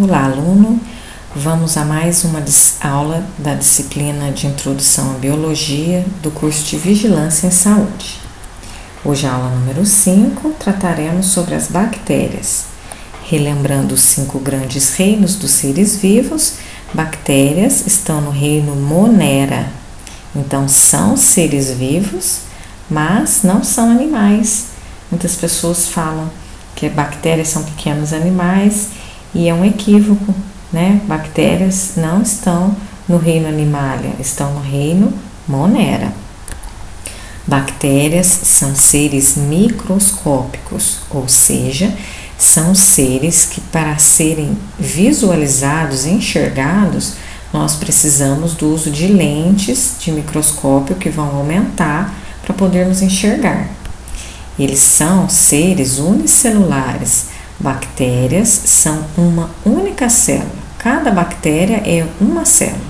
Olá, aluno! Vamos a mais uma aula da disciplina de Introdução à Biologia do curso de Vigilância em Saúde. Hoje, a aula número 5, trataremos sobre as bactérias. Relembrando os 5 grandes reinos dos seres vivos, bactérias estão no reino Monera. Então, são seres vivos, mas não são animais. Muitas pessoas falam que bactérias são pequenos animais e é um equívoco, né? Bactérias não estão no reino Animalia, estão no reino Monera. Bactérias são seres microscópicos, ou seja, são seres que, para serem visualizados, enxergados, nós precisamos do uso de lentes de microscópio que vão aumentar para podermos enxergar. Eles são seres unicelulares. Bactérias são uma única célula. Cada bactéria é uma célula.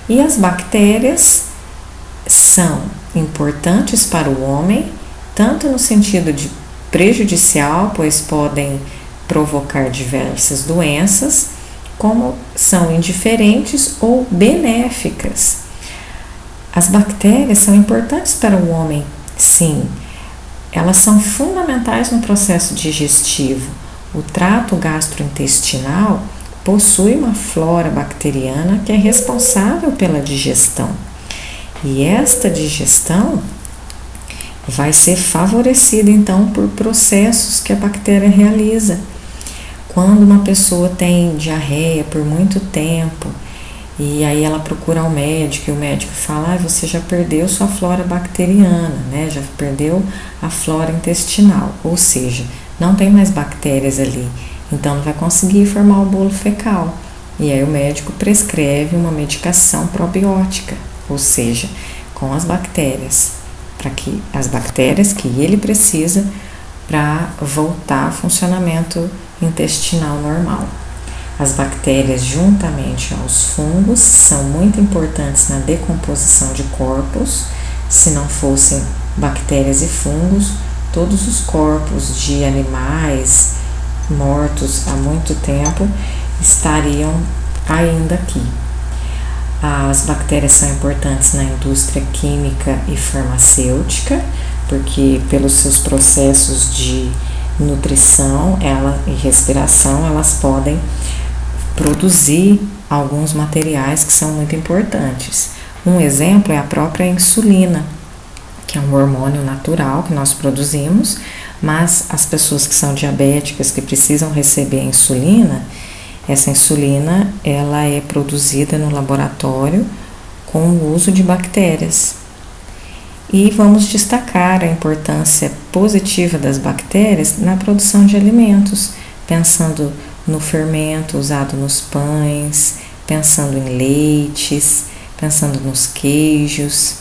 E as bactérias são importantes para o homem, tanto no sentido de prejudicial, pois podem provocar diversas doenças, como são indiferentes ou benéficas. As bactérias são importantes para o homem, sim. Elas são fundamentais no processo digestivo. O trato gastrointestinal possui uma flora bacteriana que é responsável pela digestão. E esta digestão vai ser favorecida, então, por processos que a bactéria realiza. Quando uma pessoa tem diarreia por muito tempo, e aí ela procura o médico e o médico fala: você já perdeu sua flora bacteriana, né? Já perdeu a flora intestinal, ou seja, não tem mais bactérias ali, então não vai conseguir formar o bolo fecal. E aí o médico prescreve uma medicação probiótica, ou seja, com as bactérias, para que as bactérias que ele precisa para voltar ao funcionamento intestinal normal. As bactérias, juntamente aos fungos, são muito importantes na decomposição de corpos. Se não fossem bactérias e fungos, todos os corpos de animais mortos há muito tempo estariam ainda aqui. As bactérias são importantes na indústria química e farmacêutica, porque pelos seus processos de nutrição e respiração, elas podem produzir alguns materiais que são muito importantes. Um exemplo é a própria insulina, que é um hormônio natural que nós produzimos, mas as pessoas que são diabéticas, que precisam receber a insulina, essa insulina ela é produzida no laboratório com o uso de bactérias. E vamos destacar a importância positiva das bactérias na produção de alimentos, pensando no fermento usado nos pães, pensando em leites, pensando nos queijos,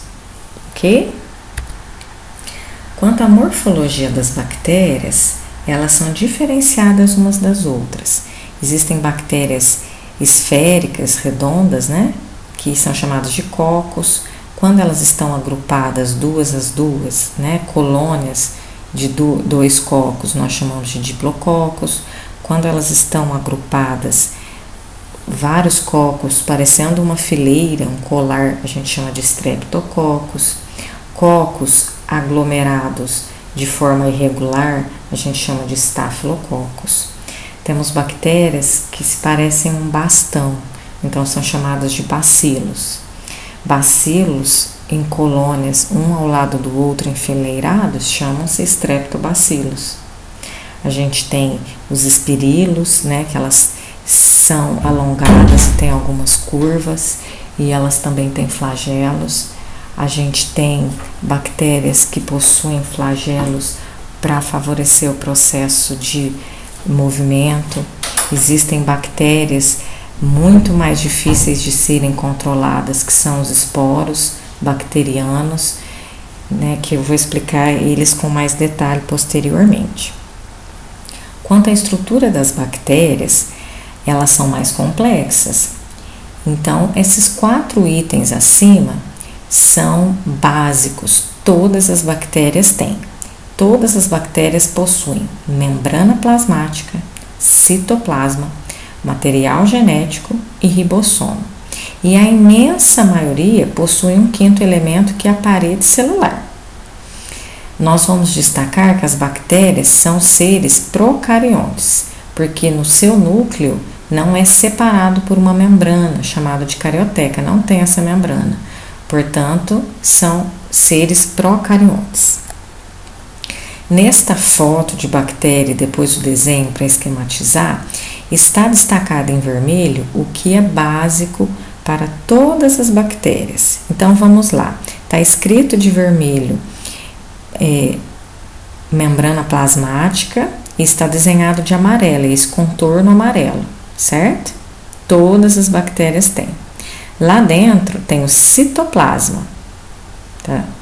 ok? Quanto à morfologia das bactérias, elas são diferenciadas umas das outras. Existem bactérias esféricas, redondas, né? Que são chamadas de cocos. Quando elas estão agrupadas duas às duas, né? Colônias de dois cocos, nós chamamos de diplococos. Quando elas estão agrupadas, vários cocos, parecendo uma fileira, um colar, a gente chama de streptococos. Cocos aglomerados de forma irregular, a gente chama de stafilococos. Temos bactérias que se parecem um bastão, então são chamadas de bacilos. Bacilos em colônias, um ao lado do outro enfileirados, chamam-se streptobacilos. A gente tem os espirilos, né, que elas são alongadas e tem algumas curvas, e elas também têm flagelos. A gente tem bactérias que possuem flagelos para favorecer o processo de movimento. Existem bactérias muito mais difíceis de serem controladas, que são os esporos bacterianos, né, que eu vou explicar eles com mais detalhe posteriormente. Quanto à estrutura das bactérias, elas são mais complexas. Então, esses 4 itens acima são básicos, todas as bactérias têm. Todas as bactérias possuem membrana plasmática, citoplasma, material genético e ribossomo. E a imensa maioria possui um quinto elemento, que é a parede celular. Nós vamos destacar que as bactérias são seres procariontes, porque no seu núcleo não é separado por uma membrana, chamada de carioteca, não tem essa membrana. Portanto, são seres procariontes. Nesta foto de bactéria, depois do desenho para esquematizar, está destacado em vermelho o que é básico para todas as bactérias. Então, vamos lá. Está escrito de vermelho membrana plasmática e está desenhado de amarelo, esse contorno amarelo, certo? Todas as bactérias têm. Lá dentro tem o citoplasma,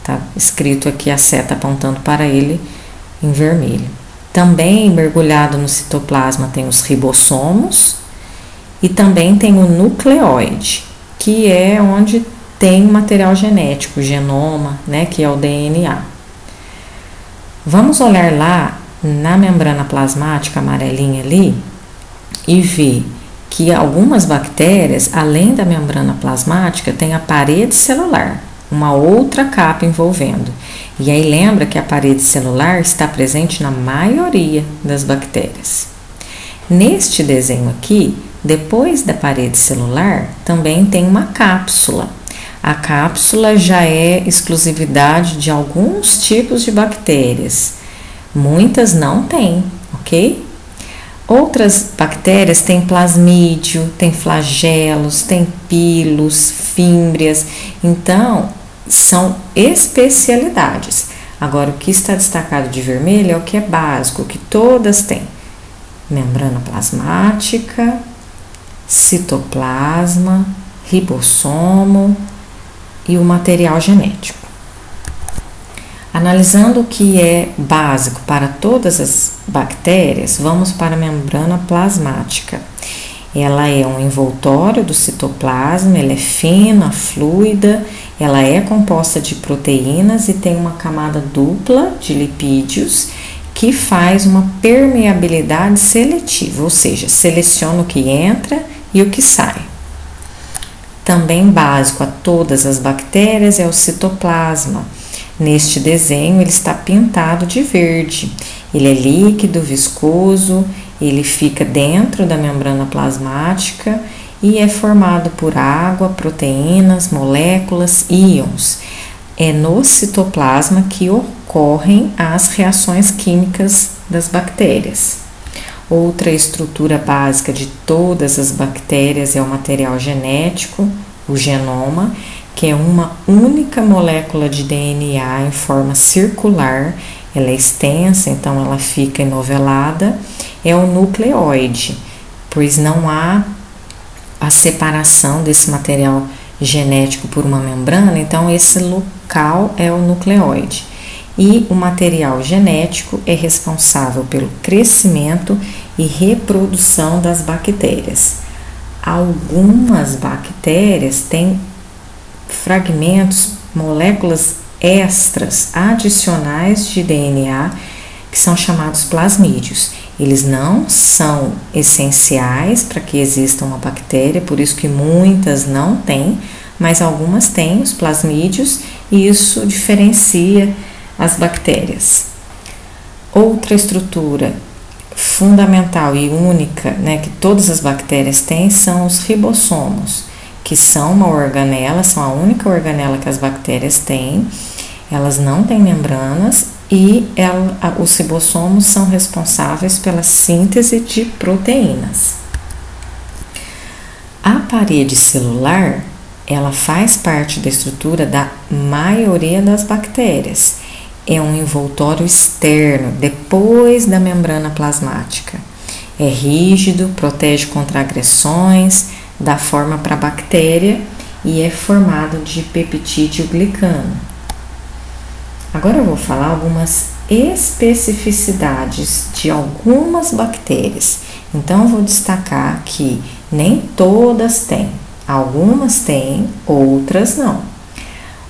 tá escrito aqui a seta apontando para ele em vermelho. Também mergulhado no citoplasma tem os ribossomos e também tem o nucleoide, que é onde tem o material genético, o genoma, né, que é o DNA. Vamos olhar lá na membrana plasmática amarelinha ali e ver que algumas bactérias, além da membrana plasmática, tem a parede celular, uma outra capa envolvendo. E aí lembra que a parede celular está presente na maioria das bactérias. Neste desenho aqui, depois da parede celular, também tem uma cápsula. A cápsula já é exclusividade de alguns tipos de bactérias. Muitas não têm, ok? Outras bactérias têm plasmídio, têm flagelos, têm pilos, fímbrias. Então, são especialidades. Agora, o que está destacado de vermelho é o que é básico, o que todas têm. Membrana plasmática, citoplasma, ribossomo e o material genético. Analisando o que é básico para todas as bactérias, vamos para a membrana plasmática. Ela é um envoltório do citoplasma, ela é fina, fluida, ela é composta de proteínas e tem uma camada dupla de lipídios que faz uma permeabilidade seletiva, ou seja, seleciona o que entra e o que sai. Também básico a todas as bactérias é o citoplasma. Neste desenho ele está pintado de verde. Ele é líquido, viscoso, ele fica dentro da membrana plasmática e é formado por água, proteínas, moléculas, íons. É no citoplasma que ocorrem as reações químicas das bactérias. Outra estrutura básica de todas as bactérias é o material genético, o genoma, que é uma única molécula de DNA em forma circular. Ela é extensa, então ela fica enovelada. É o nucleoide, pois não há a separação desse material genético por uma membrana, então esse local é o nucleoide. E o material genético é responsável pelo crescimento e reprodução das bactérias. Algumas bactérias têm fragmentos, moléculas extras, adicionais de DNA, que são chamados plasmídios. Eles não são essenciais para que exista uma bactéria, por isso que muitas não têm, mas algumas têm os plasmídios e isso diferencia as bactérias. Outra estrutura fundamental e única, né, que todas as bactérias têm são os ribossomos, que são uma organela, são a única organela que as bactérias têm. Elas não têm membranas e os ribossomos são responsáveis pela síntese de proteínas. A parede celular, ela faz parte da estrutura da maioria das bactérias. É um envoltório externo, depois da membrana plasmática. É rígido, protege contra agressões, dá forma para a bactéria e é formado de peptídeo glicano. Agora eu vou falar algumas especificidades de algumas bactérias. Então, eu vou destacar que nem todas têm. Algumas têm, outras não.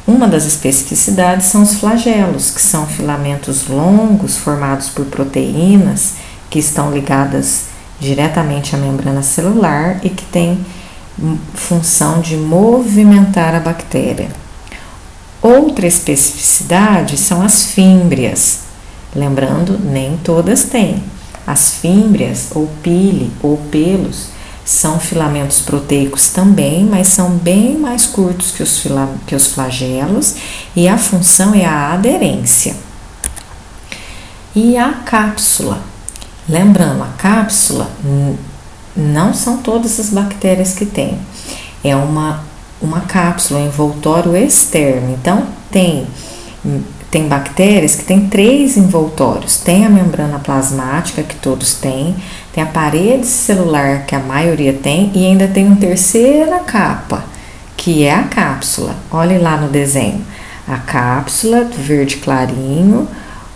Uma das especificidades são os flagelos, que são filamentos longos formados por proteínas que estão ligadas diretamente à membrana celular e que tem função de movimentar a bactéria. Outra especificidade são as fímbrias. Lembrando, nem todas têm. As fímbrias, ou pile, ou pelos, são filamentos proteicos também, mas são bem mais curtos que os flagelos e a função é a aderência. E a cápsula. Lembrando, a cápsula não são todas as bactérias que tem. É uma cápsula, um envoltório externo. Então, tem bactérias que têm 3 envoltórios. Tem a membrana plasmática, que todos têm, tem a parede celular, que a maioria tem, e ainda tem uma terceira capa, que é a cápsula. Olhe lá no desenho. A cápsula, verde clarinho,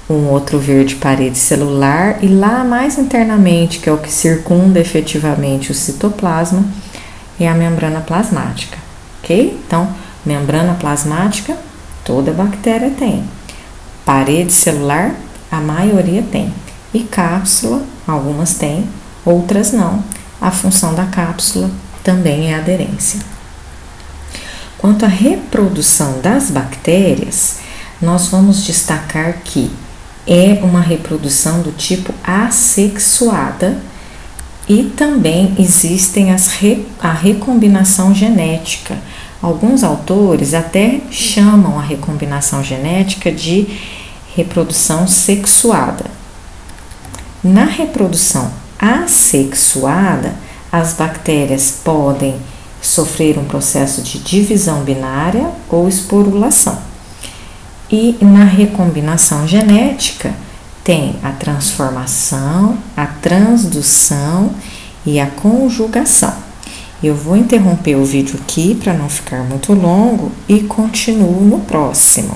um outro verde parede celular, e lá mais internamente, que é o que circunda efetivamente o citoplasma, é a membrana plasmática, ok? Então, membrana plasmática, toda bactéria tem. Parede celular, a maioria tem. E cápsula, algumas têm, outras não. A função da cápsula também é a aderência. Quanto à reprodução das bactérias, nós vamos destacar que é uma reprodução do tipo assexuada e também existem a recombinação genética. Alguns autores até chamam a recombinação genética de reprodução sexuada. Na reprodução assexuada, as bactérias podem sofrer um processo de divisão binária ou esporulação. E na recombinação genética, tem a transformação, a transdução e a conjugação. Eu vou interromper o vídeo aqui para não ficar muito longo e continuo no próximo.